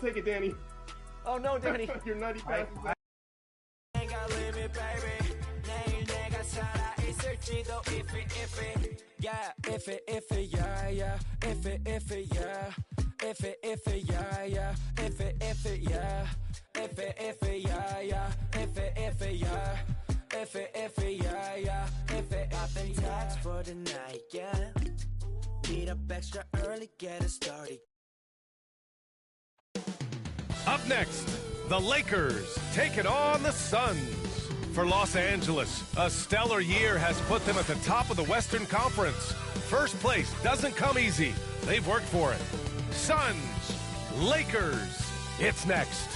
Don't take it, Danny. Oh, no, Danny. You're nutty passes. Yeah, if it, yeah, yeah. If it, yeah. If it, yeah, yeah. If it, yeah. If it, yeah, yeah. If it, yeah. If it, yeah, yeah. If it, I've been taxed for the night, yeah. Need up extra early, get it started. Up next, the Lakers take it on the Suns. For Los Angeles, a stellar year has put them at the top of the Western Conference. First place doesn't come easy. They've worked for it. Suns, Lakers, it's next.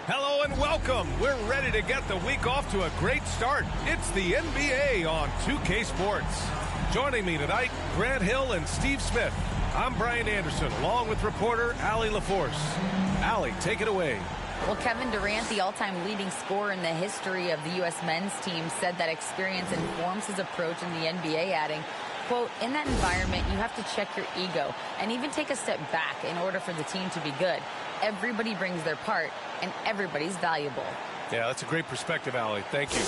Hello and welcome. We're ready to get the week off to a great start. It's the NBA on 2K Sports. Joining me tonight, Grant Hill and Steve Smith. I'm Brian Anderson, along with reporter Allie LaForce. Allie, take it away. Well, Kevin Durant, the all-time leading scorer in the history of the U.S. men's team, said that experience informs his approach in the NBA, adding, quote, in that environment, you have to check your ego and even take a step back in order for the team to be good. Everybody brings their part, and everybody's valuable. Yeah, that's a great perspective, Allie. Thank you.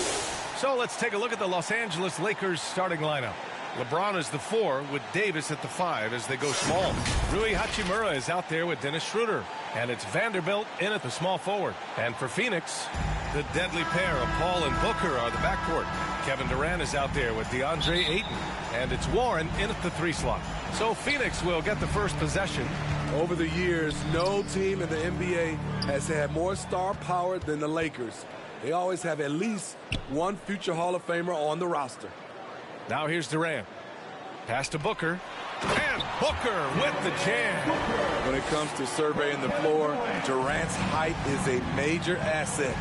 So let's take a look at the Los Angeles Lakers starting lineup. LeBron is the 4 with Davis at the 5 as they go small. Rui Hachimura is out there with Dennis Schroeder. And it's Vanderbilt in at the small forward. And for Phoenix, the deadly pair of Paul and Booker are the backcourt. Kevin Durant is out there with DeAndre Ayton. And it's Warren in at the 3 slot. So Phoenix will get the first possession. Over the years, no team in the NBA has had more star power than the Lakers. They always have at least one future Hall of Famer on the roster. Now here's Durant. Pass to Booker. And Booker with the jam. When it comes to surveying the floor, Durant's height is a major asset.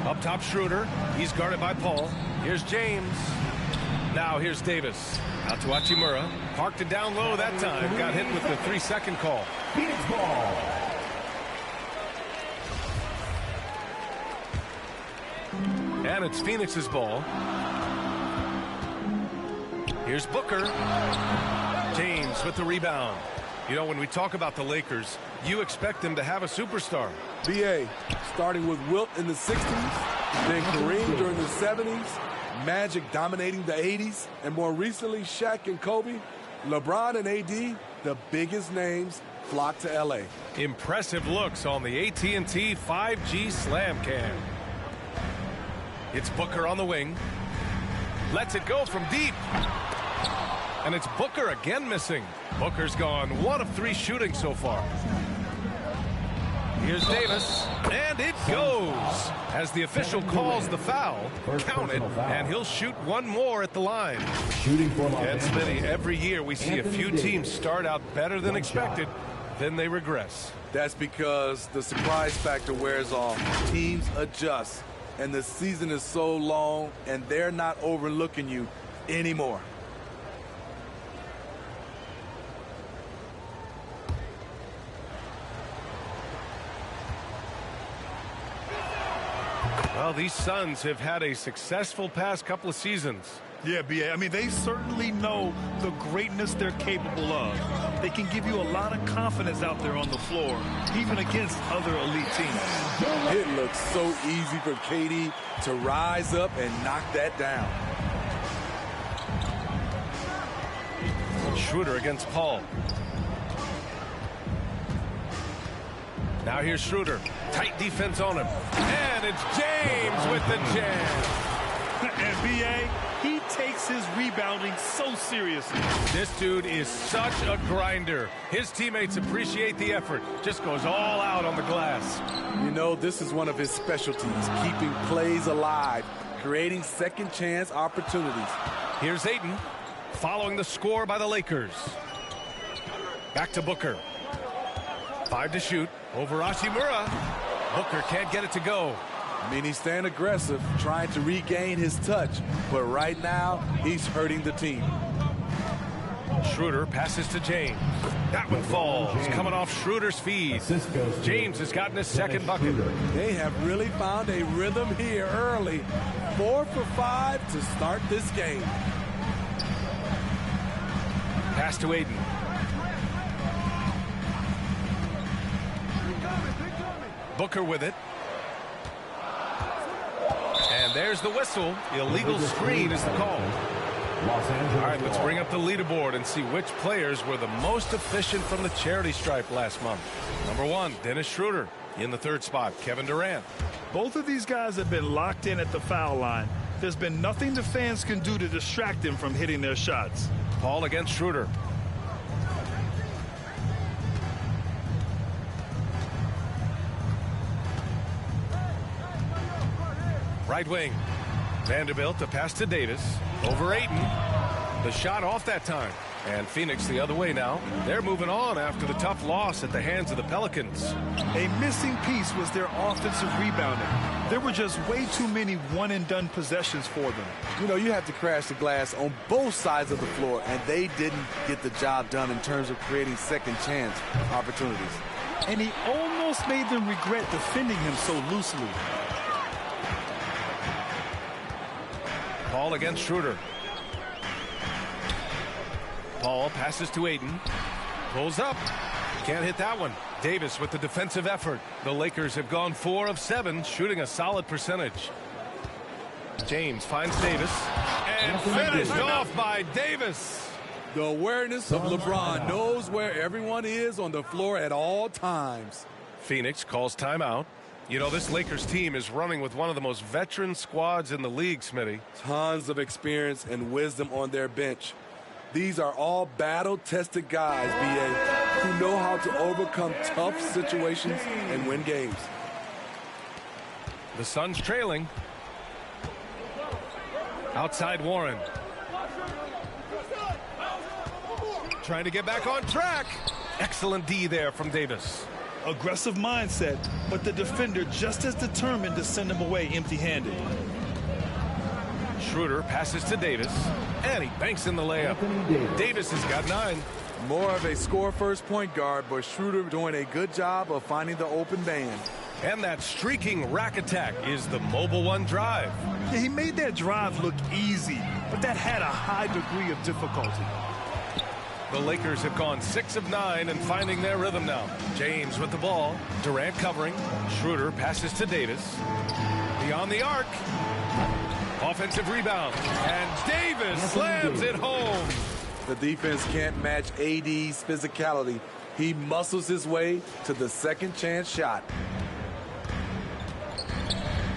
Up top, Schroeder. He's guarded by Paul. Here's James. Now here's Davis. Out to Hachimura. Parked it down low that time. Got hit with the 3-second call. Phoenix ball. And it's Phoenix's ball. Here's Booker. James with the rebound. You know, when we talk about the Lakers, you expect them to have a superstar. B.A. starting with Wilt in the 60s, then Kareem during the 70s, Magic dominating the 80s, and more recently Shaq and Kobe. LeBron and A.D., the biggest names, flock to L.A. Impressive looks on the AT&T 5G Slam Cam. It's Booker on the wing. Lets it go from deep. And it's Booker again missing. Booker's gone 1 of 3 shooting so far. Here's Davis, and it goes. As the official calls the foul, count it, and he'll shoot 1 more at the line. Shooting for And Smitty, every year we see a few teams start out better than expected, then they regress. That's because the surprise factor wears off. Teams adjust, and the season is so long, and they're not overlooking you anymore. Well, these Suns have had a successful past couple of seasons. Yeah, B.A. I mean, they certainly know the greatness they're capable of. They can give you a lot of confidence out there on the floor, even against other elite teams. It looks so easy for KD to rise up and knock that down. Schroeder against Paul. Now here's Schroeder. Tight defense on him. And it's James with the jam. And B.A., he takes his rebounding so seriously. This dude is such a grinder. His teammates appreciate the effort. Just goes all out on the glass. You know, this is one of his specialties, keeping plays alive, creating second chance opportunities. Here's Ayton, following the score by the Lakers. Back to Booker. 5 to shoot. Over Hachimura. Booker can't get it to go. I mean, he's staying aggressive, trying to regain his touch. But right now, he's hurting the team. Schroeder passes to James. That one falls, coming off Schroeder's feed. James has gotten his second bucket. They have really found a rhythm here early. 4 for 5 to start this game. Pass to Aiden. Booker with it. And there's the whistle. Illegal screen is the call. All right, let's bring up the leaderboard and see which players were the most efficient from the charity stripe last month. Number 1, Dennis Schroeder. In the 3rd spot, Kevin Durant. Both of these guys have been locked in at the foul line. There's been nothing the fans can do to distract them from hitting their shots. Paul against Schroeder. Right wing. Vanderbilt, the pass to Davis. Over Ayton. The shot off that time. And Phoenix the other way now. They're moving on after the tough loss at the hands of the Pelicans. A missing piece was their offensive rebounding. There were just way too many one-and-done possessions for them. You know, you have to crash the glass on both sides of the floor, and they didn't get the job done in terms of creating second chance opportunities. And he almost made them regret defending him so loosely. Paul against Schroeder. Paul passes to Ayton. Pulls up. Can't hit that one. Davis with the defensive effort. The Lakers have gone 4 of 7, shooting a solid percentage. James finds Davis. And finished off by Davis. The awareness of LeBron knows where everyone is on the floor at all times. Phoenix calls timeout. You know, this Lakers team is running with one of the most veteran squads in the league, Smitty. Tons of experience and wisdom on their bench. These are all battle-tested guys, B.A., who know how to overcome tough situations and win games. The Suns trailing. Outside Warren. Trying to get back on track. Excellent D there from Davis. Aggressive mindset, but the defender just as determined to send him away empty-handed. Schroeder passes to Davis, and he banks in the layup. Davis has got 9. More of a score-first point guard, but Schroeder doing a good job of finding the open man. And that streaking rack attack is the Mobile One drive. Yeah, he made that drive look easy, but that had a high degree of difficulty. The Lakers have gone 6 of 9 and finding their rhythm now. James with the ball. Durant covering. Schroeder passes to Davis. Beyond the arc. Offensive rebound. And Davis slams it home. The defense can't match AD's physicality. He muscles his way to the second chance shot.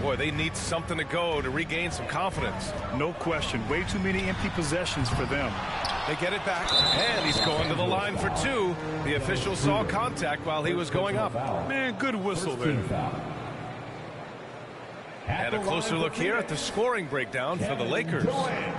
Boy, they need something to go to regain some confidence. No question. Way too many empty possessions for them. They get it back, and he's going to the line for 2. The official saw contact while he was going up. Man, good whistle there. And a closer look here at the scoring breakdown for the Lakers.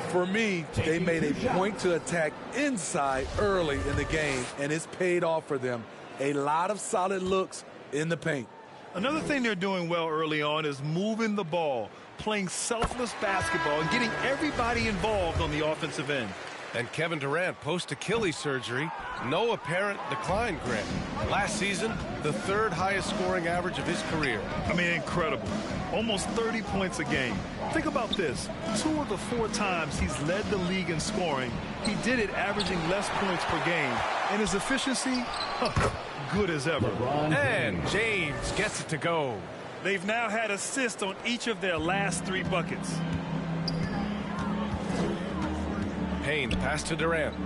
For me, they made a point to attack inside early in the game, and it's paid off for them. A lot of solid looks in the paint. Another thing they're doing well early on is moving the ball, playing selfless basketball, and getting everybody involved on the offensive end. And Kevin Durant, post-Achilles surgery, no apparent decline, Grant. Last season, the 3rd highest scoring average of his career. I mean, incredible. Almost 30 points a game. Think about this. 2 of the 4 times he's led the league in scoring, he did it averaging less points per game. And his efficiency, good as ever. And James gets it to go. They've now had assists on each of their last 3 buckets. Payne, pass to Durant. And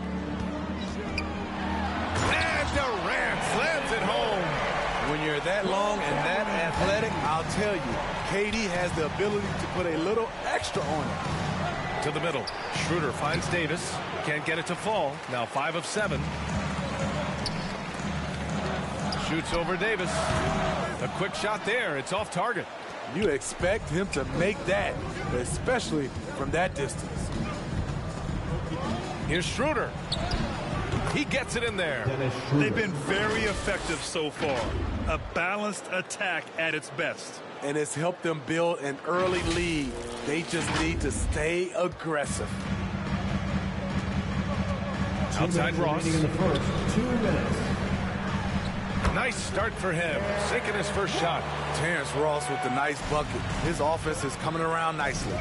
Durant slams it home. When you're that long and that athletic, I'll tell you, KD has the ability to put a little extra on it. To the middle. Schroeder finds Davis. Can't get it to fall. Now 5 of 7. Shoots over Davis. A quick shot there. It's off target. You expect him to make that, especially from that distance. Here's Schroeder. He gets it in there. They've been very effective so far. A balanced attack at its best. And it's helped them build an early lead. They just need to stay aggressive. Outside Ross. In the first 2 minutes. Nice start for him, sinking his first shot. Terrence Ross with the nice bucket. His offense is coming around nicely.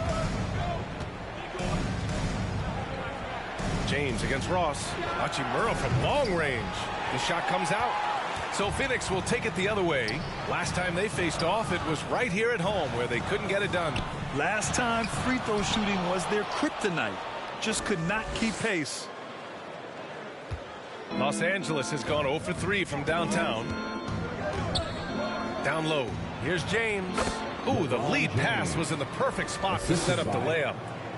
James against Ross. Hachimura from long range. The shot comes out. So Phoenix will take it the other way. Last time they faced off, it was right here at home where they couldn't get it done. Last time, free throw shooting was their kryptonite. Just could not keep pace. Los Angeles has gone 0 for 3 from downtown. Down low. Here's James. Ooh, the lead pass was in the perfect spot to set up the layup.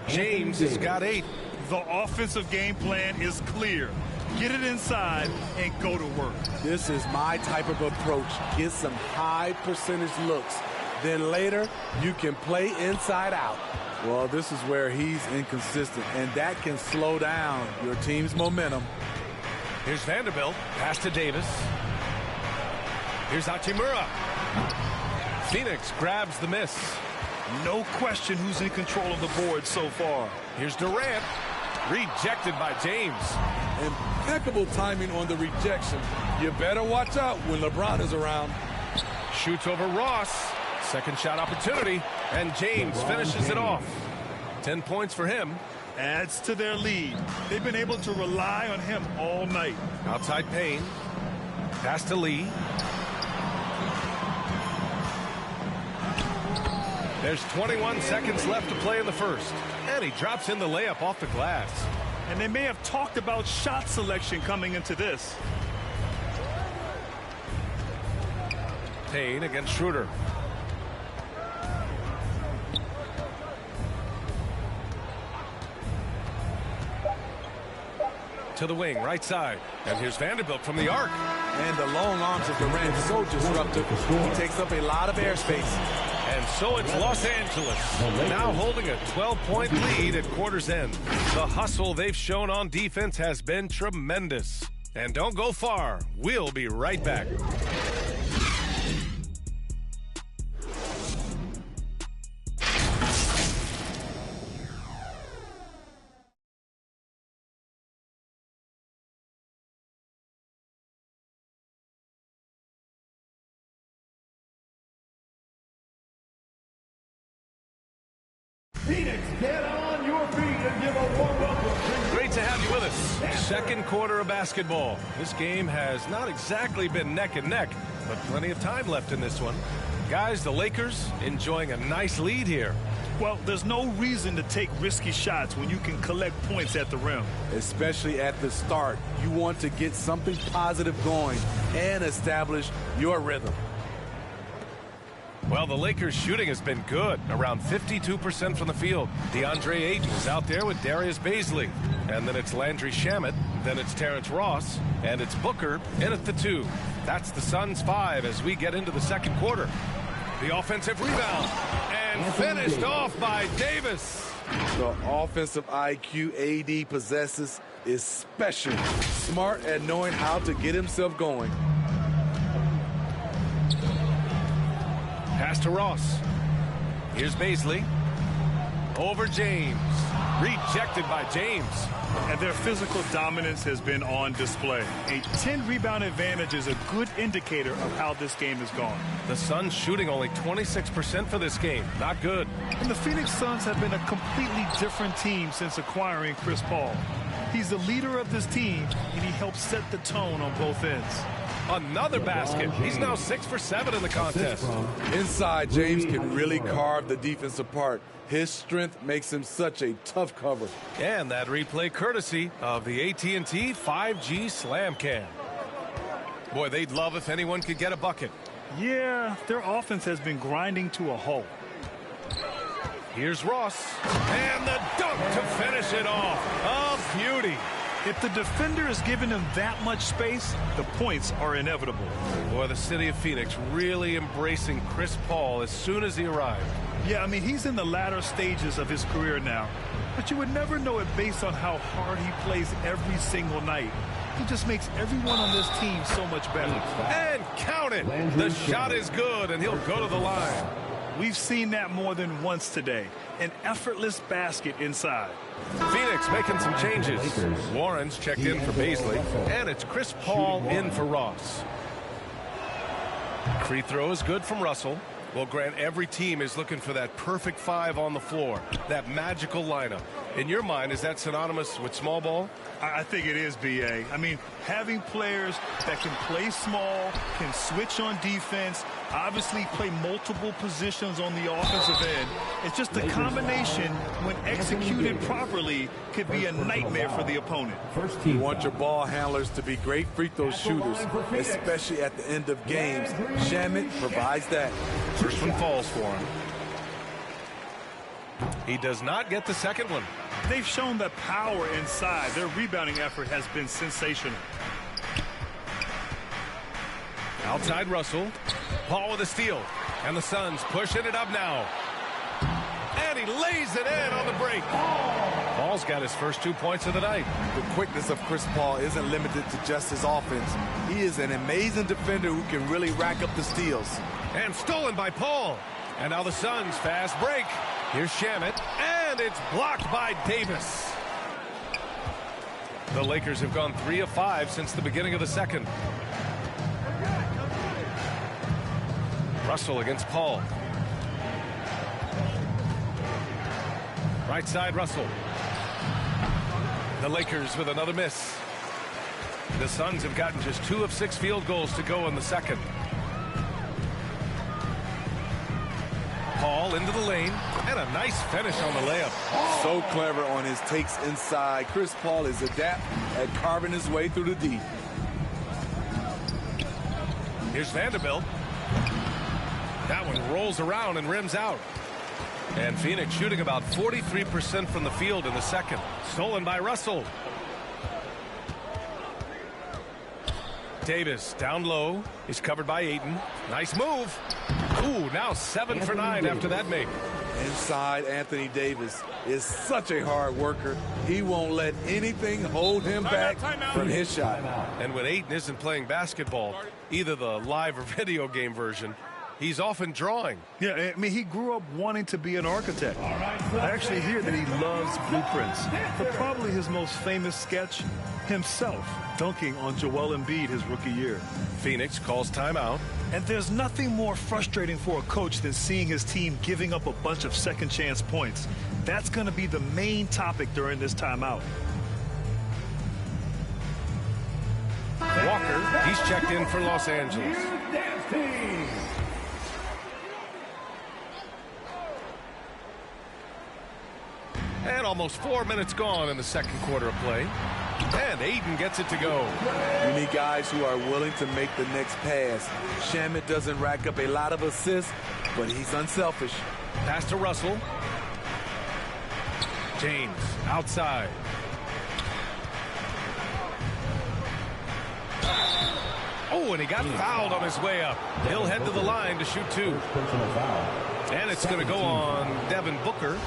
James has got 8. The offensive game plan is clear. Get it inside and go to work. This is my type of approach. Get some high percentage looks. Then later, you can play inside out. Well, this is where he's inconsistent, and that can slow down your team's momentum. Here's Vanderbilt. Pass to Davis. Here's Hachimura. Phoenix grabs the miss. No question who's in control of the board so far. Here's Durant. Rejected by James. Impeccable timing on the rejection. You better watch out when LeBron is around. Shoots over Ross. Second shot opportunity. And James finishes it off. 10 points for him. Adds to their lead. They've been able to rely on him all night. Outside Payne. Pass to Lee. There's 21 seconds left to play in the first. And he drops in the layup off the glass. And they may have talked about shot selection coming into this. Payne against Schroeder. To the wing, right side. And here's Vanderbilt from the arc. And the long arms of Durant so disruptive. He takes up a lot of airspace. And so it's Los Angeles, now holding a 12-point lead at quarter's end. The hustle they've shown on defense has been tremendous. And don't go far. We'll be right back. Phoenix, get on your feet and give a warm welcome. Great to have you with us. Second quarter of basketball. This game has not exactly been neck and neck, but plenty of time left in this one. Guys, the Lakers enjoying a nice lead here. Well, there's no reason to take risky shots when you can collect points at the rim. Especially at the start. You want to get something positive going and establish your rhythm. Well, the Lakers' shooting has been good, around 52% from the field. DeAndre Ayton is out there with Darius Bazley. And then it's Landry Shamet, then it's Terrence Ross, and it's Booker in at the 2. That's the Suns' 5 as we get into the second quarter. The offensive rebound, and finished off by Davis. The offensive IQ AD possesses is special. Smart at knowing how to get himself going. Pass to Ross. Here's Bazley. Over James. Rejected by James. And their physical dominance has been on display. A 10-rebound advantage is a good indicator of how this game has gone. The Suns shooting only 26% for this game. Not good. And the Phoenix Suns have been a completely different team since acquiring Chris Paul. He's the leader of this team, and he helps set the tone on both ends. Another basket. He's now 6 for 7 in the contest. Inside, James can really carve the defense apart. His strength makes him such a tough cover. And that replay courtesy of the AT&T 5G Slam Cam. Boy, they'd love if anyone could get a bucket. Yeah, their offense has been grinding to a halt. Here's Ross. And the dunk to finish it off. A beauty. If the defender is giving him that much space, the points are inevitable. Boy, the city of Phoenix really embracing Chris Paul as soon as he arrived. Yeah, I mean, he's in the latter stages of his career now. But you would never know it based on how hard he plays every single night. He just makes everyone on this team so much better. And count it. The shot is good, and he'll go to the line. We've seen that more than once today. An effortless basket inside. Phoenix making some changes. Warren's checked in for Bazley, and it's Chris Paul in for Ross. Free throw is good from Russell. Well, Grant, every team is looking for that perfect 5 on the floor, that magical lineup. In your mind, is that synonymous with small ball? I think it is, B.A. I mean, having players that can play small, can switch on defense, obviously play multiple positions on the offensive end. It's just a combination, when executed properly, could be a nightmare for the opponent. You want your ball handlers to be great free throw shooters, especially at the end of games. Shamet provides that. First one falls for him. He does not get the second one. They've shown that power inside. Their rebounding effort has been sensational. Outside Russell. Paul with a steal. And the Suns pushing it up now. And he lays it in on the break. Paul's got his first 2 points of the night. The quickness of Chris Paul isn't limited to just his offense. He is an amazing defender who can really rack up the steals. And stolen by Paul. And now the Suns fast break. Here's Shamet, and it's blocked by Davis. The Lakers have gone 3 of 5 since the beginning of the second. Russell against Paul. Right side, Russell. The Lakers with another miss. The Suns have gotten just 2 of 6 field goals to go in the second. Paul into the lane, and a nice finish on the layup. So clever on his takes inside. Chris Paul is adept at carving his way through the D. Here's Vanderbilt. That one rolls around and rims out. And Phoenix shooting about 43% from the field in the second. Stolen by Russell. Davis down low. He's covered by Ayton. Nice move. Ooh, now 7 for 9 after that make. Inside, Anthony Davis is such a hard worker. He won't let anything hold him back from his shot. And when Ayton isn't playing basketball, either the live or video game version, he's often drawing. Yeah, I mean, he grew up wanting to be an architect. I actually hear that he loves blueprints. But probably his most famous sketch, himself dunking on Joel Embiid his rookie year. Phoenix calls timeout. And there's nothing more frustrating for a coach than seeing his team giving up a bunch of second chance points. That's going to be the main topic during this timeout. Walker, he's checked in for Los Angeles. And almost 4 minutes gone in the second quarter of play. And Ayton gets it to go. You need guys who are willing to make the next pass. Shamet doesn't rack up a lot of assists, but he's unselfish. Pass to Russell. James outside. Oh, and he got fouled on his way up. He'll head to the line to shoot 2. And it's going to go on Devin Booker.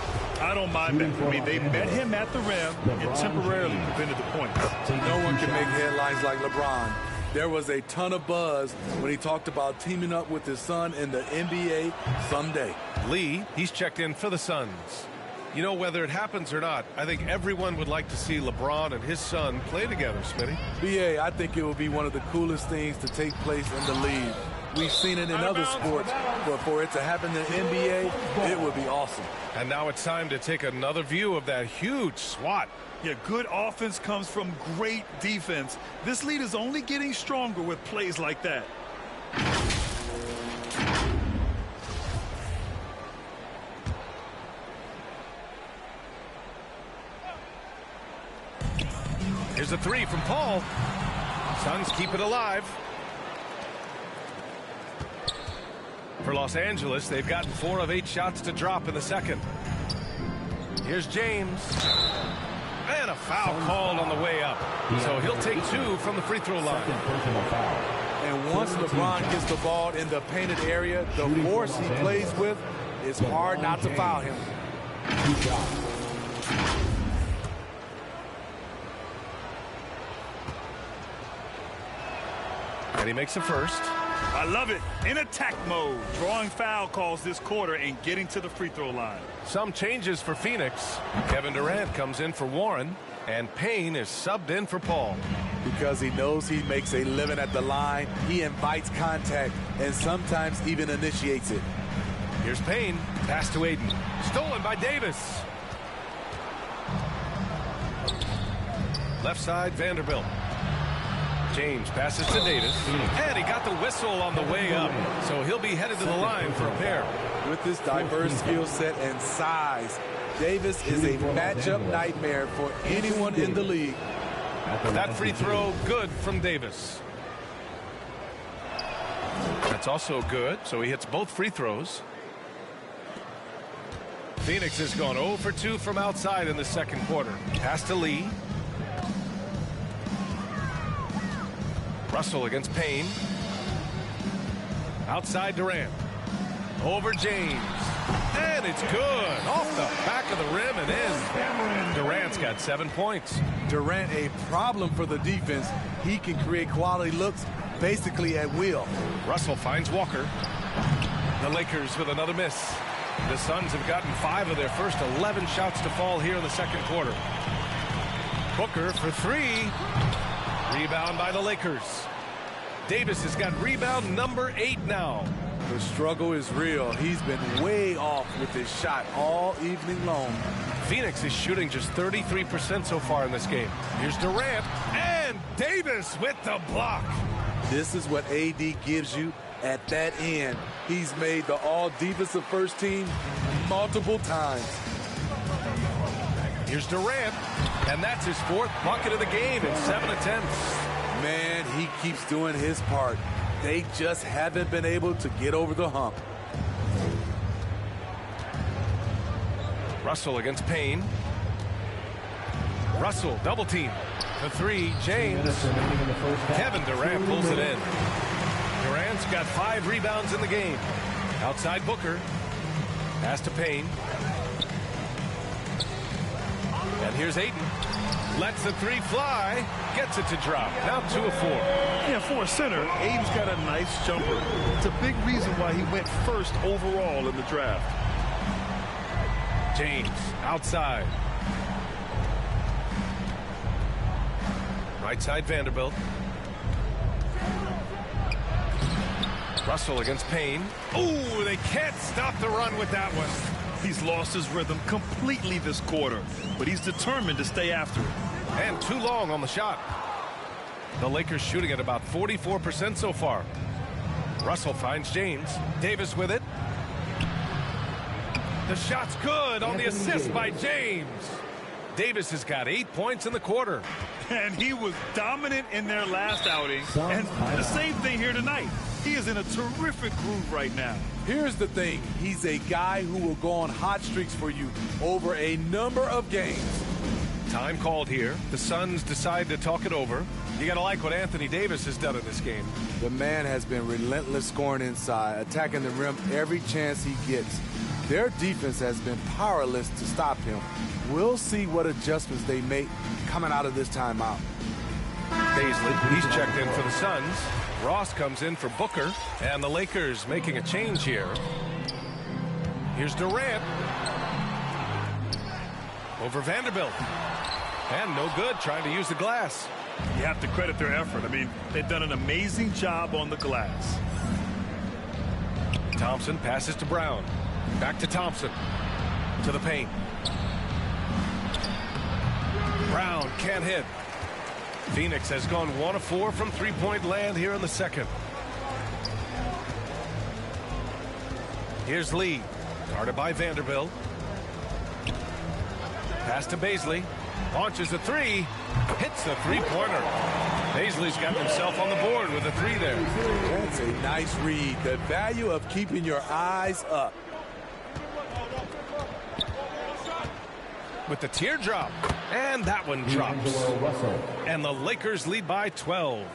I don't mind that. I mean, they met him at the rim and temporarily prevented the points. No one can make headlines like LeBron. There was a ton of buzz when he talked about teaming up with his son in the NBA someday. Lee, he's checked in for the Suns. You know, whether it happens or not, I think everyone would like to see LeBron and his son play together, Smitty. BA, I think it would be one of the coolest things to take place in the league. We've seen it in other sports, but for it to happen in the NBA, it would be awesome. And now it's time to take another view of that huge swat. Yeah, good offense comes from great defense. This lead is only getting stronger with plays like that. Here's a 3 from Paul. Suns keep it alive. For Los Angeles, they've gotten 4 of 8 shots to drop in the second. Here's James. And a foul called on the way up. So he'll take 2 from the free throw line. And once LeBron gets the ball in the painted area, the force he plays with, it's hard not to foul him. And he makes a first. I love it. In attack mode, drawing foul calls this quarter and getting to the free throw line. Some changes for Phoenix. Kevin Durant comes in for Warren, and Payne is subbed in for Paul. Because he knows he makes a living at the line, he invites contact and sometimes even initiates it. Here's Payne. Pass to Aiden. Stolen by Davis. Left side, Vanderbilt. James passes to Davis. And he got the whistle on the way up. So he'll be headed to the line for a pair. With this diverse skill set and size, Davis is a matchup nightmare for anyone in the league. That free throw good from Davis. That's also good, so he hits both free throws. Phoenix has gone 0 for 2 from outside in the second quarter. Pass to Lee. Russell against Payne. Outside Durant. Over James. And it's good. Off the back of the rim and in. Durant's got 7 points. Durant a problem for the defense. He can create quality looks basically at will. Russell finds Walker. The Lakers with another miss. The Suns have gotten 5 of their first 11 shots to fall here in the second quarter. Booker for 3. Rebound by the Lakers. Davis has got rebound number 8 now. The struggle is real. He's been way off with his shot all evening long. Phoenix is shooting just 33% so far in this game. Here's Durant and Davis with the block. This is what AD gives you at that end. He's made the all-defensive first team multiple times. Here's Durant, and that's his 4th bucket of the game in 7 attempts. Man, he keeps doing his part. They just haven't been able to get over the hump. Russell against Payne. Russell double team. The 3, James. Kevin Durant pulls it in. Durant's got 5 rebounds in the game. Outside Booker. Pass to Payne. And here's Aiden. Lets the 3 fly. Gets it to drop. Now 2 of 4. Yeah, for a center, Aiden's got a nice jumper. It's a big reason why he went first overall in the draft. James outside. Right side Vanderbilt. Russell against Payne. Ooh, they can't stop the run with that one. He's lost his rhythm completely this quarter, but he's determined to stay after it. And too long on the shot. The Lakers shooting at about 44% so far. Russell finds James. Davis with it. The shot's good on the assist by James. Davis has got 8 points in the quarter. And he was dominant in their last outing. And the same thing here tonight. He is in a terrific groove right now. Here's the thing. He's a guy who will go on hot streaks for you over a number of games. Time called here. The Suns decide to talk it over. You got to like what Anthony Davis has done in this game. The man has been relentless scoring inside, attacking the rim every chance he gets. Their defense has been powerless to stop him. We'll see what adjustments they make coming out of this timeout. Baisley, he's checked in for the Suns. Ross comes in for Booker, and the Lakers making a change here. Here's Durant. Over Vanderbilt. And no good, trying to use the glass. You have to credit their effort. I mean, they've done an amazing job on the glass. Thompson passes to Brown. Back to Thompson. To the paint. Brown can't hit. Phoenix has gone 1 of 4 from three-point land here in the second. Here's Lee. Guarded by Vanderbilt. Pass to Baisley. Launches a 3. Hits the three-pointer. Baisley's got himself on the board with a 3 there. That's a nice read. The value of keeping your eyes up. With the teardrop. And that one drops. And the Lakers lead by 12.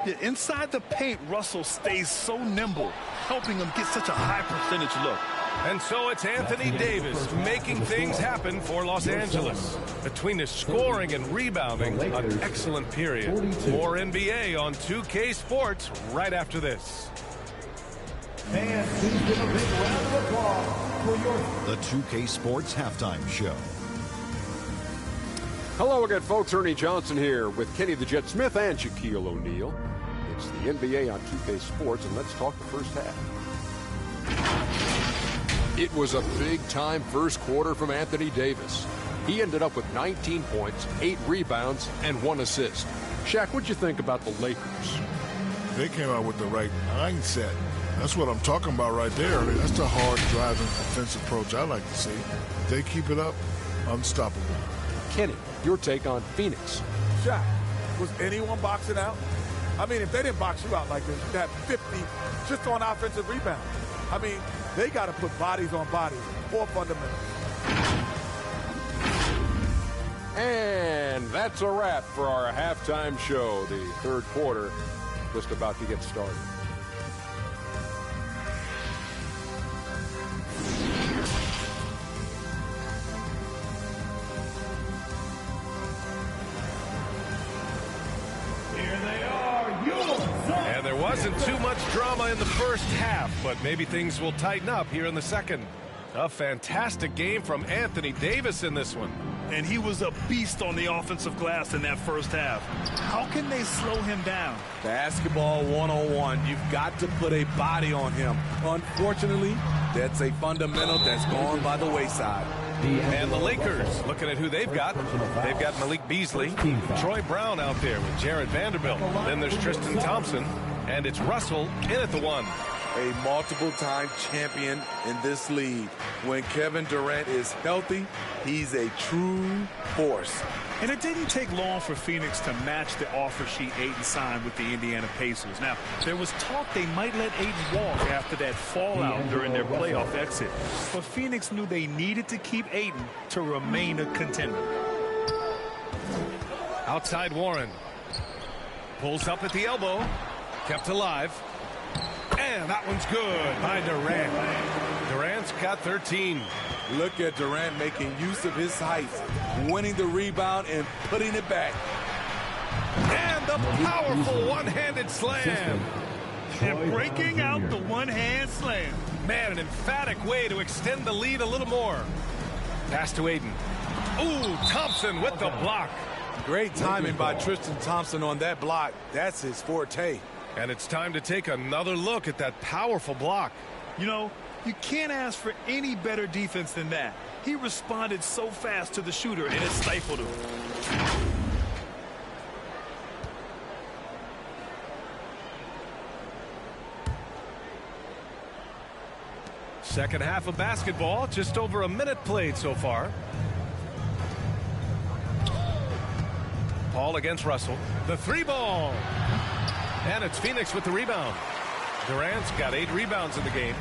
Yeah, inside the paint, Russell stays so nimble, helping him get such a high percentage look. And so it's Anthony Davis making things happen for Los Angeles. Between his scoring and rebounding, an excellent period. More NBA on 2K Sports right after this. Fans, please give a big round of applause for your... The 2K Sports Halftime Show. Hello again, folks. Ernie Johnson here with Kenny the Jet Smith and Shaquille O'Neal. It's the NBA on 2K Sports, and let's talk the first half. It was a big-time first quarter from Anthony Davis. He ended up with 19 points, 8 rebounds, and 1 assist. Shaq, what'd you think about the Lakers? They came out with the right mindset. That's what I'm talking about right there. That's the hard driving offensive approach I like to see. If they keep it up, unstoppable. Kenny, your take on Phoenix. Shaq, was anyone boxing out? I mean, if they didn't box you out like this, you'd have 50 just on offensive rebound. I mean, they got to put bodies on bodies, 4 fundamentals. And that's a wrap for our halftime show. The third quarter just about to get started. And there wasn't too much drama in the first half, but maybe things will tighten up here in the second. A fantastic game from Anthony Davis in this one. And he was a beast on the offensive glass in that first half. How can they slow him down? Basketball 101. You've got to put a body on him. Unfortunately, that's a fundamental that's gone by the wayside. And the Lakers, looking at who they've got. They've got Malik Beasley, Troy Brown out there with Jared Vanderbilt. Then there's Tristan Thompson, and it's Russell in at the 1. A multiple-time champion in this league. When Kevin Durant is healthy, he's a true force. And it didn't take long for Phoenix to match the offer sheet Ayton signed with the Indiana Pacers. Now, there was talk they might let Ayton walk after that fallout during their playoff exit. But Phoenix knew they needed to keep Ayton to remain a contender. Outside Warren. Pulls up at the elbow. Kept alive. And that one's good by Durant. Durant's got 13. Look at Durant making use of his height, winning the rebound and putting it back. And the powerful one-handed slam. And breaking out the one-hand slam. Man, an emphatic way to extend the lead a little more. Pass to Ayton. Ooh, Thompson with the block. Great timing by Tristan Thompson on that block. That's his forte. And it's time to take another look at that powerful block. You know, you can't ask for any better defense than that. He responded so fast to the shooter, and it stifled him. Second half of basketball, just over a minute played so far. Paul against Russell. The 3-ball. And it's Phoenix with the rebound. Durant's got 8 rebounds in the game.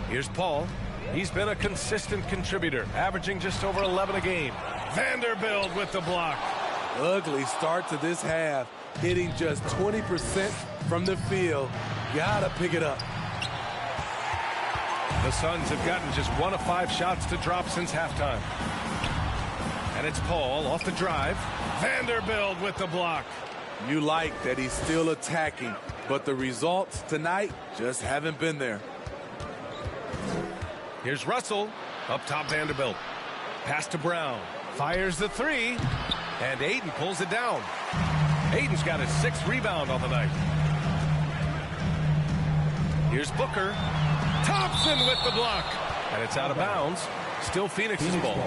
Here's Paul. He's been a consistent contributor, averaging just over 11 a game. Vanderbilt with the block. Ugly start to this half, hitting just 20% from the field. Gotta pick it up. The Suns have gotten just 1 of 5 shots to drop since halftime. And it's Paul off the drive. Vanderbilt with the block. You like that he's still attacking, but the results tonight just haven't been there. Here's Russell. Up top, Vanderbilt. Pass to Brown. Fires the 3. And Ayton pulls it down. Ayton's got his 6th rebound on the night. Here's Booker. Thompson with the block. And it's out of bounds. Still Phoenix's ball.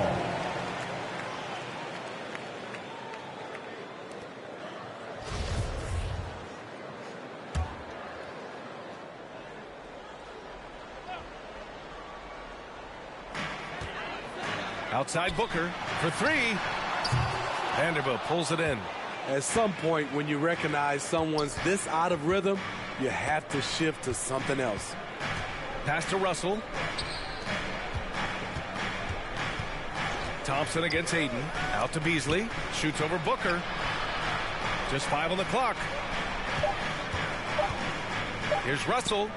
Outside Booker for 3. Vanderbilt pulls it in. At some point, when you recognize someone's this out of rhythm, you have to shift to something else. Pass to Russell. Thompson against Ayton. Out to Beasley. Shoots over Booker. Just 5 on the clock. Here's Russell.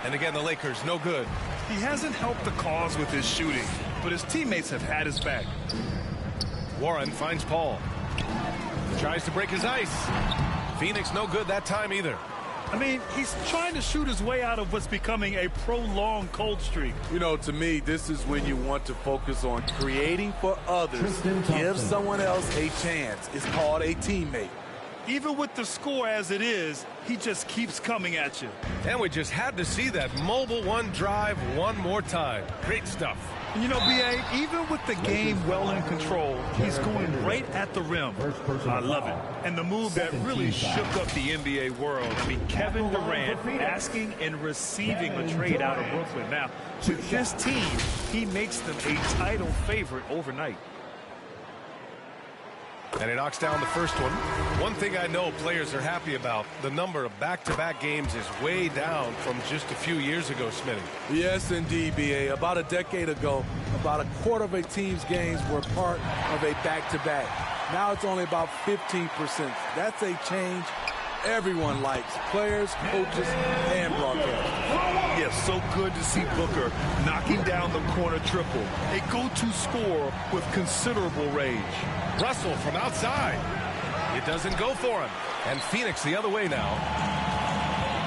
And again, the Lakers, no good. He hasn't helped the cause with his shooting, but his teammates have had his back. Warren finds Paul. Tries to break his ice. Phoenix no good that time either. I mean, he's trying to shoot his way out of what's becoming a prolonged cold streak. You know, to me, this is when you want to focus on creating for others. Give someone else a chance. It's called a teammate. Even with the score as it is, he just keeps coming at you. And we just had to see that mobile one drive one more time. Great stuff. And you know, B.A., even with the game well in control, he's going right at the rim. I love it. And the move that really shook up the NBA world. I mean, Kevin Durant asking and receiving a trade out of Brooklyn. Now, with this team, he makes them a title favorite overnight. And he knocks down the first one. One thing I know players are happy about, the number of back-to-back games is way down from just a few years ago, Smitty. Yes, indeed, B.A. About a decade ago, about a quarter of a team's games were part of a back-to-back. Now it's only about 15%. That's a change everyone likes, players, coaches, and broadcasters. Yes, so good to see Booker knocking down the corner triple. A go-to score with considerable range. Russell from outside. It doesn't go for him. And Phoenix the other way now.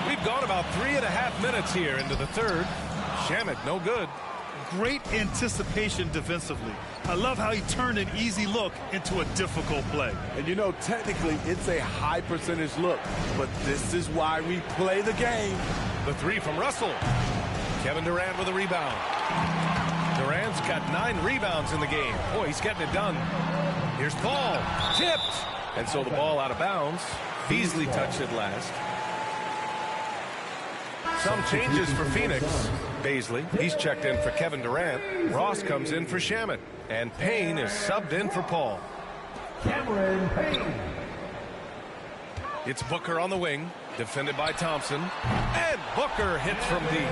We've gone about 3.5 minutes here into the third. Shamet, no good. Great anticipation defensively. I love how he turned an easy look into a difficult play. And you know, technically, it's a high percentage look, but this is why we play the game. The three from Russell. Kevin Durant with a rebound. Durant's got 9 rebounds in the game. Boy, he's getting it done. Here's Paul. Tipped. And so the ball out of bounds. Beasley touched it last. Some changes for Phoenix. Beasley, he's checked in for Kevin Durant. Ross comes in for Shamet. And Payne is subbed in for Paul. Cameron Payne. It's Booker on the wing, defended by Thompson. And Booker hits from deep.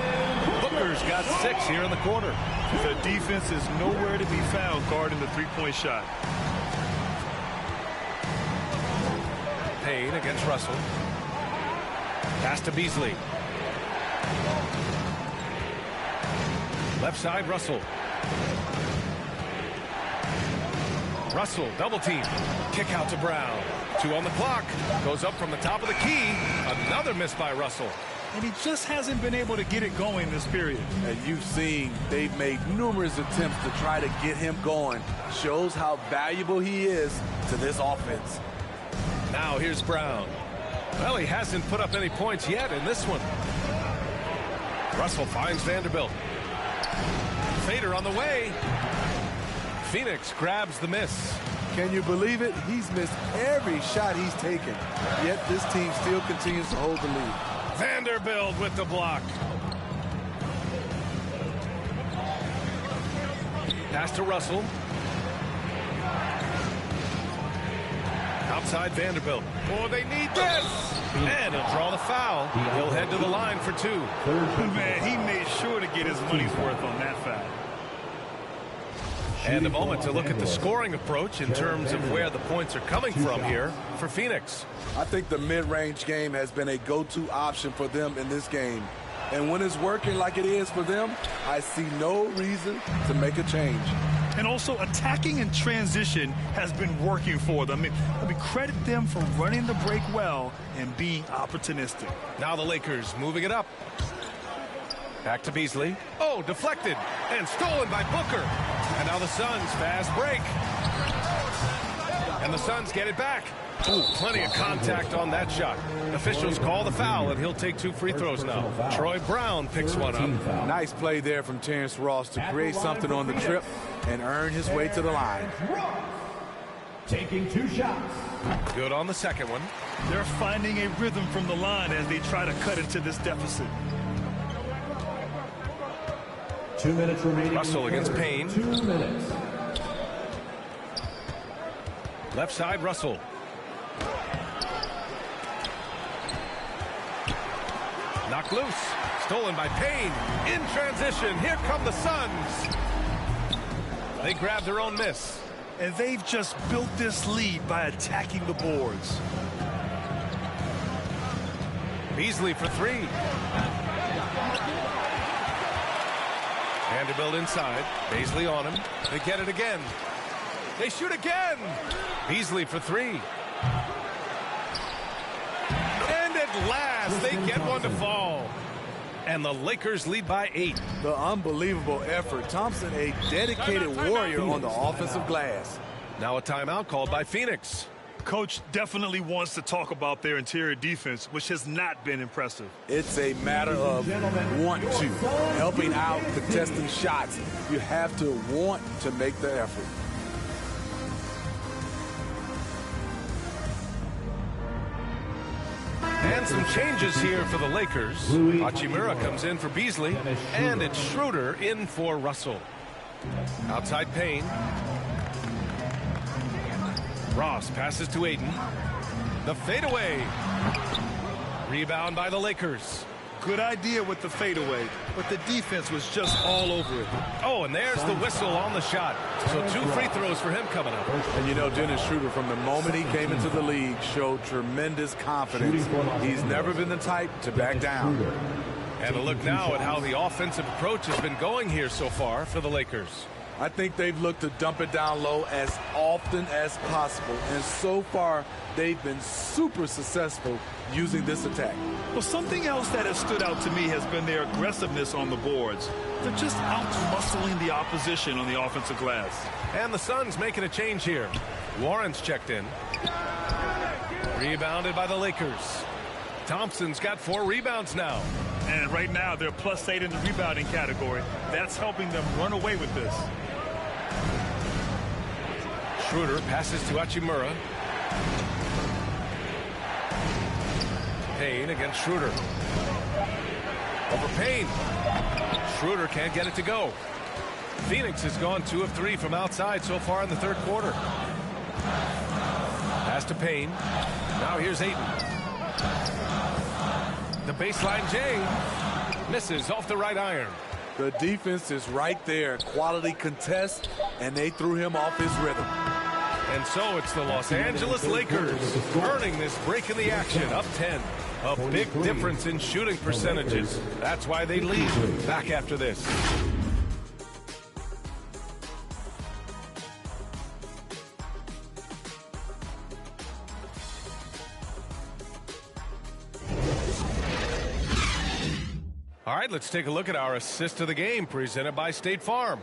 Booker's got 6 here in the quarter. The defense is nowhere to be found guarding the three-point shot. Payne against Russell. Pass to Beasley. Left side, Russell. Russell, double team. Kick out to Brown. 2 on the clock. Goes up from the top of the key. Another miss by Russell. And he just hasn't been able to get it going this period. And you've seen they've made numerous attempts to try to get him going. Shows how valuable he is to this offense. Now here's Brown. Well, he hasn't put up any points yet in this one. Russell finds Vanderbilt. Fader on the way. Phoenix grabs the miss. Can you believe it? He's missed every shot he's taken. Yet this team still continues to hold the lead. Vanderbilt with the block. Pass to Russell. Outside Vanderbilt. Oh, they need this. And he'll draw the foul. He'll head to the line for 2. Man, he made sure to get his money's worth on that foul. And a moment to look at the scoring approach in terms of where the points are coming from here for Phoenix. I think the mid-range game has been a go-to option for them in this game. And when it's working like it is for them, I see no reason to make a change. And also, attacking in transition has been working for them. I mean, credit them for running the break well and being opportunistic. Now the Lakers moving it up. Back to Beasley. Oh, deflected and stolen by Booker. And now the Suns fast break. And the Suns get it back. Ooh, plenty of contact on that shot. Officials call the foul, and he'll take 2 free throws now. Troy Brown picks one up. Nice play there from Terrence Ross to create something on the trip and earn his way to the line. Taking 2 shots. Good on the second one. They're finding a rhythm from the line as they try to cut into this deficit. 2 minutes remaining. Russell against Payne. 2 minutes. Left side, Russell. Knocked loose. Stolen by Payne. In transition. Here come the Suns. They grab their own miss. And they've just built this lead by attacking the boards. Beasley for 3. Vanderbilt inside. Beasley on him. They get it again. They shoot again. Beasley for 3. At last, they get one to fall. And the Lakers lead by 8. The unbelievable effort. Thompson, a dedicated warrior on the offensive glass. Now a timeout called by Phoenix. Coach definitely wants to talk about their interior defense, which has not been impressive. It's a matter of want to. Helping out, contesting shots. You have to want to make the effort. And some changes here for the Lakers. Hachimura comes in for Beasley, and it's Schroeder in for Russell. Outside Payne. Ross passes to Aiden. The fadeaway. Rebound by the Lakers. Good idea with the fadeaway, but the defense was just all over it. Oh, and there's the whistle on the shot. So 2 free throws for him coming up. And you know, Dennis Schroeder, from the moment he came into the league, showed tremendous confidence. He's never been the type to back down. And a look now at how the offensive approach has been going here so far for the Lakers. I think they've looked to dump it down low as often as possible. And so far, they've been super successful using this attack. Well, something else that has stood out to me has been their aggressiveness on the boards. They're just out-muscling the opposition on the offensive glass. And the Suns making a change here. Warren's checked in. Rebounded by the Lakers. Thompson's got 4 rebounds now. And right now, they're +8 in the rebounding category. That's helping them run away with this. Schroeder passes to Hachimura. Payne against Schroeder. Over Payne. Schroeder can't get it to go. Phoenix has gone 2 of 3 from outside so far in the third quarter. Pass to Payne. Now here's Ayton. The baseline J. Misses off the right iron. The defense is right there. Quality contest, and they threw him off his rhythm. And so it's the Los Angeles Lakers earning this break in the action, up 10. A big difference in shooting percentages. That's why they lead. Back after this. All right, let's take a look at our assist of the game presented by State Farm.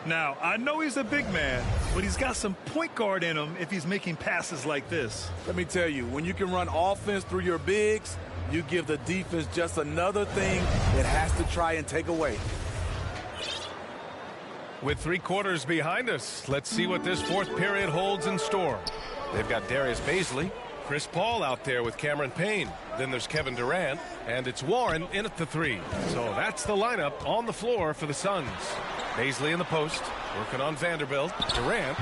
Now, I know he's a big man, but he's got some point guard in him if he's making passes like this. Let me tell you, when you can run offense through your bigs, you give the defense just another thing it has to try and take away. With 3 quarters behind us, let's see what this fourth period holds in store. They've got Darius Baisley, Chris Paul out there with Cameron Payne. Then there's Kevin Durant, and it's Warren in at the 3. So that's the lineup on the floor for the Suns. Baisley in the post, working on Vanderbilt. Durant.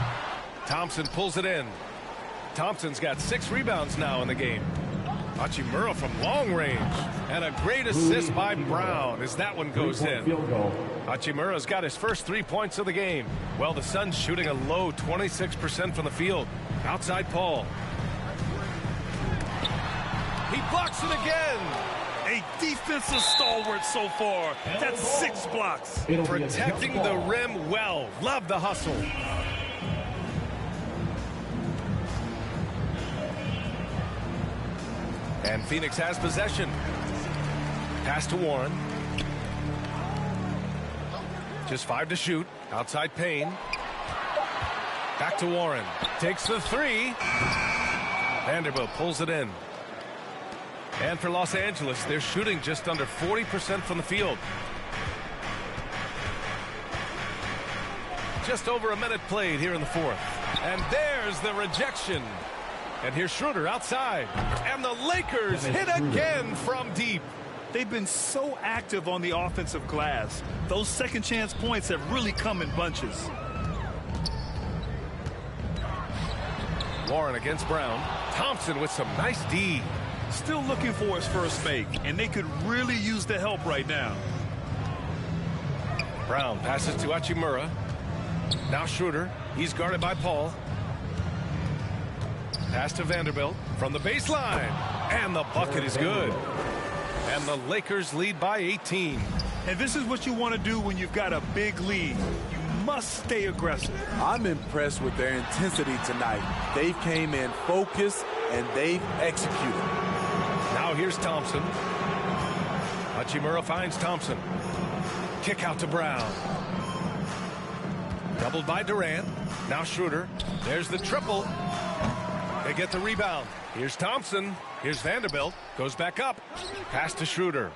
Thompson pulls it in. Thompson's got 6 rebounds now in the game. Hachimura from long range. And a great assist by Brown as that one goes in. Hachimura's got his first 3 points of the game. Well, the Suns shooting a low 26% from the field. Outside Paul. He blocks it again. A defensive stalwart so far. That's 6 blocks. Protecting the rim well. Love the hustle. And Phoenix has possession. Pass to Warren. Just 5 to shoot. Outside Payne. Back to Warren. Takes the 3. Vanderbilt pulls it in. And for Los Angeles, they're shooting just under 40% from the field. Just over a minute played here in the fourth. And there's the rejection. And here's Schroeder outside. And the Lakers hit again from deep. They've been so active on the offensive glass. Those second chance points have really come in bunches. Warren against Brown. Thompson with some nice D. Still looking for his first make, and they could really use the help right now. Brown passes to Hachimura. Now Schroeder. He's guarded by Paul. Pass to Vanderbilt from the baseline. And the bucket is good. And the Lakers lead by 18. And this is what you want to do when you've got a big lead. You must stay aggressive. I'm impressed with their intensity tonight. They came in focused, and they've executed. Now here's Thompson. Hachimura finds Thompson. Kick out to Brown. Doubled by Durant. Now Schroeder. There's the triple. They get the rebound. Here's Thompson. Here's Vanderbilt. Goes back up. Pass to Schroeder.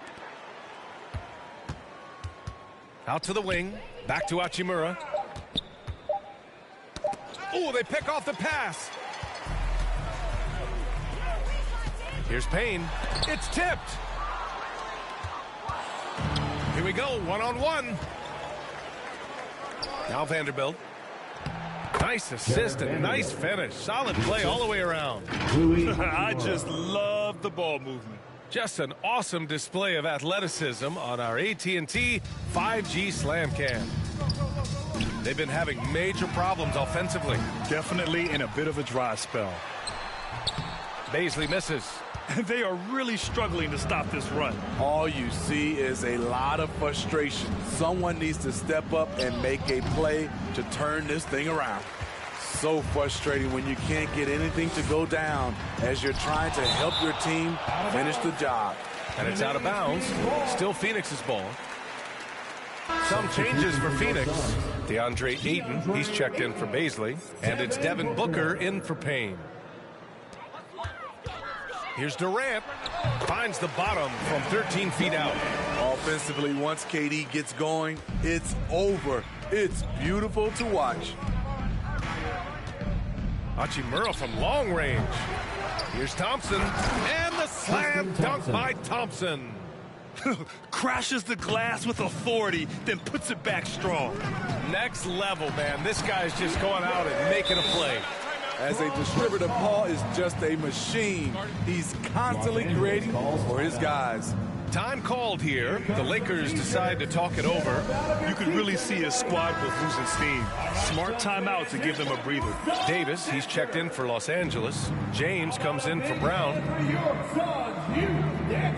Out to the wing. Back to Hachimura. Oh, they pick off the pass. Here's Payne. It's tipped. Here we go, one-on-one. Now Vanderbilt. Nice assist and nice finish. Solid play all the way around. I just love the ball movement. Just an awesome display of athleticism on our AT&T 5G Slam Cam. They've been having major problems offensively. Definitely in a bit of a dry spell. Baisley misses. They are really struggling to stop this run. All you see is a lot of frustration. Someone needs to step up and make a play to turn this thing around. So frustrating when you can't get anything to go down as you're trying to help your team finish the job. And it's out of bounds. Still Phoenix's ball. Some changes for Phoenix. DeAndre Ayton, he's checked in for Baisley. And it's Devin Booker in for Payne. Here's Durant. Finds the bottom from 13 feet out. Offensively, once KD gets going, it's over. It's beautiful to watch. Hachimura from long range. Here's Thompson. And the slam dunk by Thompson. Crashes the glass with authority, then puts it back strong. Next level, man. This guy's just going out and making a play. As a distributor, Paul is just a machine. He's constantly creating for his guys. Time called here. The Lakers decide to talk it over. You could really see his squad was losing steam. Smart timeout to give them a breather. Davis, he's checked in for Los Angeles. James comes in for Brown.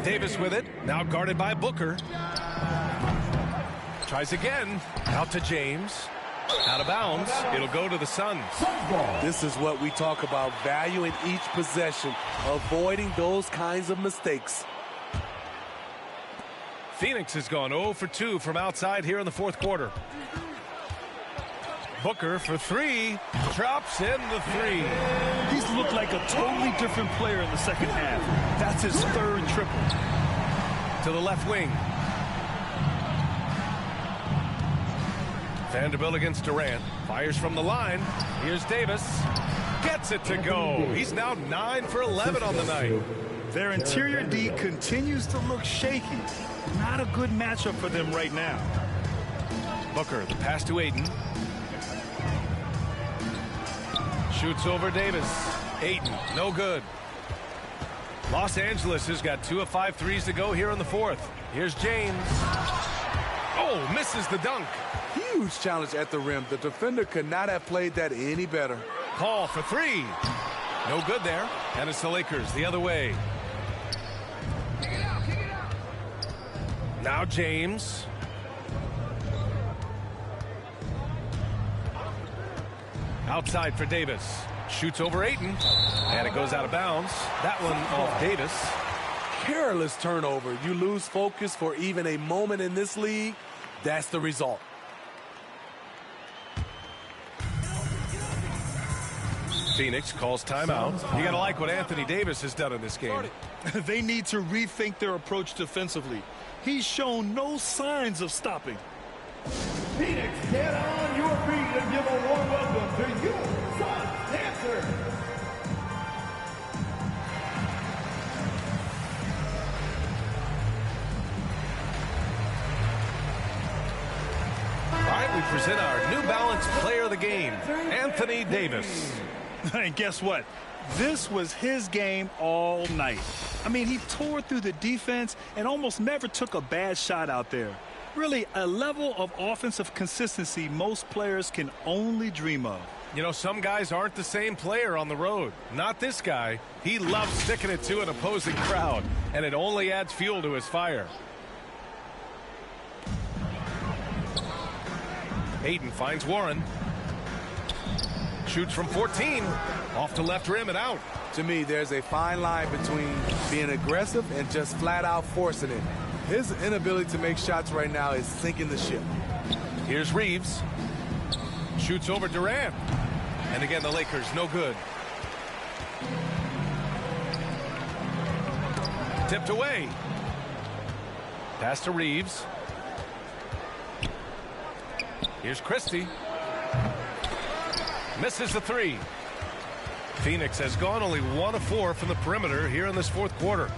Davis with it. Now guarded by Booker. Tries again. Out to James. Out of bounds. It'll go to the Suns. This is what we talk about, valuing each possession, avoiding those kinds of mistakes. Phoenix has gone 0 for 2 from outside here in the fourth quarter. Booker for three. Drops in the three. He's looked like a totally different player in the second half. That's his third triple. To the left wing. Vanderbilt against Durant. Fires from the line. Here's Davis. Gets it to go. He's now 9 for 11 on the night. Their interior D continues to look shaky. Not a good matchup for them right now. Booker, the pass to Ayton. Shoots over Davis. Ayton, no good. Los Angeles has got 2 of 5 threes to go here in the fourth. Here's James. Oh, misses the dunk. Huge challenge at the rim. The defender could not have played that any better. Paul for three. No good there. And it's the Lakers the other way. Now James. Outside for Davis. Shoots over Ayton. And it goes out of bounds. That one off Davis. Careless turnover. You lose focus for even a moment in this league. That's the result. Phoenix calls timeout. You got to like what Anthony Davis has done in this game. They need to rethink their approach defensively. He's shown no signs of stopping. Phoenix, get on your feet and give a warm welcome to your Suns dancer. All right, we present our New Balance player of the game, Anthony Davis. And guess what? This was his game all night. I mean, he tore through the defense and almost never took a bad shot out there. Really, a level of offensive consistency most players can only dream of. You know, some guys aren't the same player on the road. Not this guy. He loves sticking it to an opposing crowd, and it only adds fuel to his fire. Ayton finds Warren. Shoots from 14. Off the left rim and out. To me, there's a fine line between being aggressive and just flat out forcing it. His inability to make shots right now is sinking the ship. Here's Reeves. Shoots over Durant. And again, the Lakers, no good. Tipped away. Pass to Reeves. Here's Christie. Misses the three. Phoenix has gone only 1 of 4 from the perimeter here in this fourth quarter.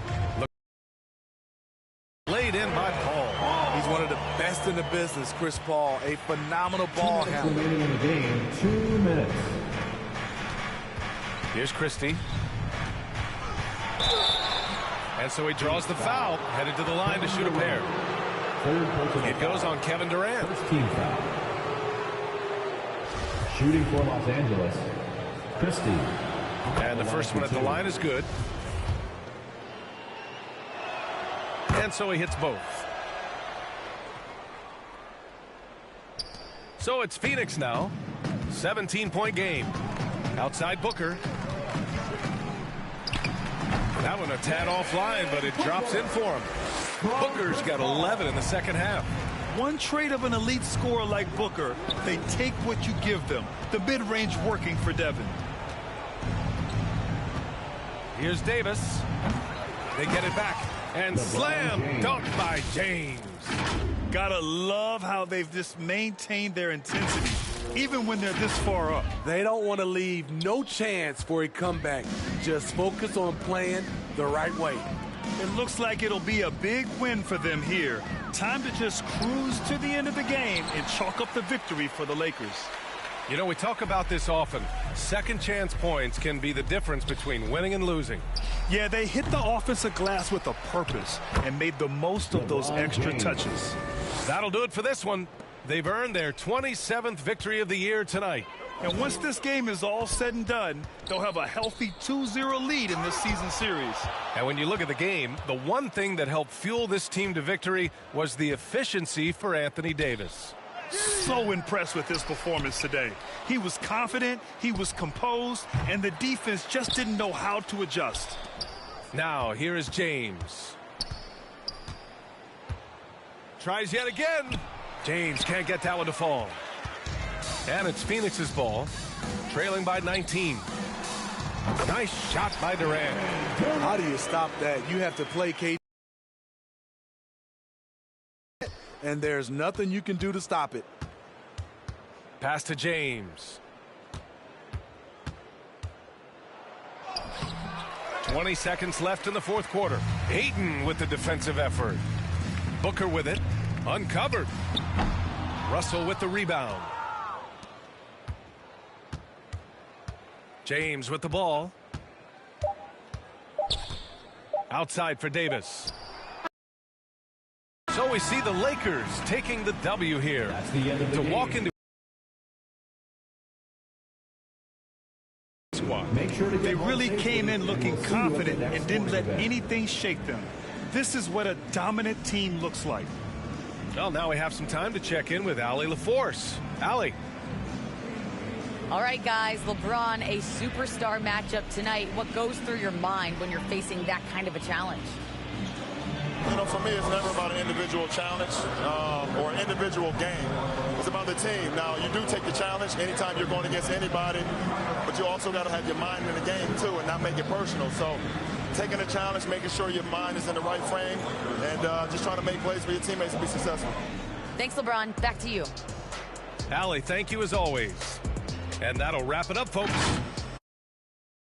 Laid in by Paul. He's one of the best in the business, Chris Paul. A phenomenal ball handler. Remaining in the game, 2 minutes. Here's Christie. And so he draws the foul, headed to the line to shoot a pair. It goes on Kevin Durant. First team foul. Shooting for Los Angeles, Christie. And the first one at the line is good. And so he hits both. So it's Phoenix now. 17-point game. Outside Booker. That one a tad offline, but it drops in for him. Booker's got 11 in the second half. One trait of an elite scorer like Booker, they take what you give them. The mid-range working for Devin. Here's Davis. They get it back. And slam dunk by James. Gotta love how they've just maintained their intensity, even when they're this far up. They don't want to leave no chance for a comeback. Just focus on playing the right way. It looks like it'll be a big win for them here. Time to just cruise to the end of the game and chalk up the victory for the Lakers. You know, we talk about this often. Second chance points can be the difference between winning and losing. Yeah, they hit the offensive glass with a purpose and made the most of those extra touches. That'll do it for this one. They've earned their 27th victory of the year tonight. And once this game is all said and done, they'll have a healthy 2-0 lead in this season series. And when you look at the game, the one thing that helped fuel this team to victory was the efficiency for Anthony Davis. So impressed with his performance today. He was confident, he was composed, and the defense just didn't know how to adjust. Now, here is James. Tries yet again. James can't get that one to fall. And it's Phoenix's ball, trailing by 19. Nice shot by Durant. How do you stop that? You have to play KD. And there's nothing you can do to stop it. Pass to James. 20 seconds left in the fourth quarter. Ayton with the defensive effort. Booker with it. Uncovered. Russell with the rebound. James with the ball. Outside for Davis. So we see the Lakers taking the W here. That's the end of the to game. walk into squad. Make sure to They really came in looking confident and didn't let anything shake them. This is what a dominant team looks like. Well, now we have some time to check in with Allie LaForce. Allie. All right, guys, LeBron, a superstar matchup tonight. What goes through your mind when you're facing that kind of a challenge? You know, for me, it's never about an individual challenge or individual game. It's about the team. Now, you do take the challenge anytime you're going against anybody, but you also got to have your mind in the game, too, and not make it personal. So taking a challenge, making sure your mind is in the right frame, and just trying to make plays for your teammates to be successful. Thanks, LeBron. Back to you. Allie, thank you as always. And that'll wrap it up, folks.